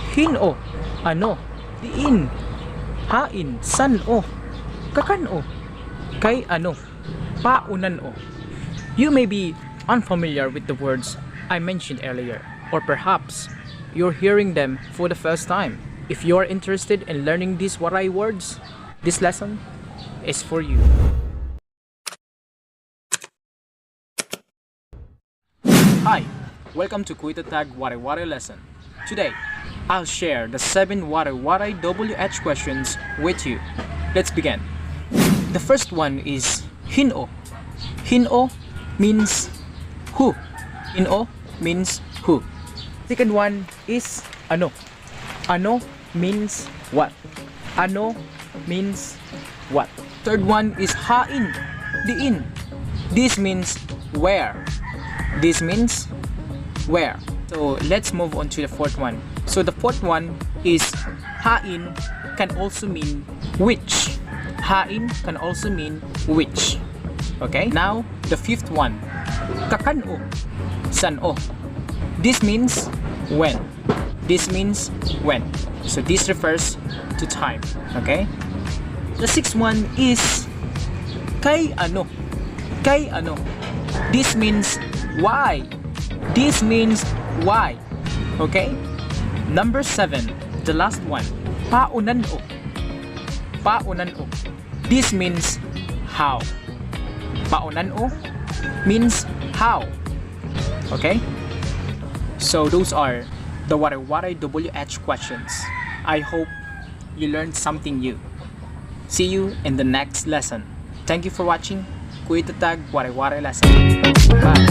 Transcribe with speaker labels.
Speaker 1: Hin-o, ano, diin, hain, san-o, kakan-o, kay ano, paunan-o. You may be unfamiliar with the words I mentioned earlier, or perhaps you're hearing them for the first time. If you're interested in learning these waray words, this lesson is for you. Hi, welcome to Kuita Tag Waray-waray lesson. Today, I'll share the 7 waray-waray WH questions with you. Let's begin. The first one is Hin-o. Hin-o means who. Hin-o means who. Second one is ano. Ano means what. Ano means what. Third one is hain, diin. This means where. This means where. So let's move on to the fourth one. So the fourth one is hain can also mean which. Hain can also mean which. Okay? Now the fifth one. Kakan-o, san-o. This means when. This means when. So this refers to time. Okay? The sixth one is kay ano. Kay ano. This means why. This means why. Okay? Number 7, the last one. Paunan-o. Paunan-o. This means how. Paunan-o means how. Okay? So those are the waray-waray WH questions. I hope you learned something new. See you in the next lesson. Thank you for watching Kuita Tag Waray-waray lesson. Bye.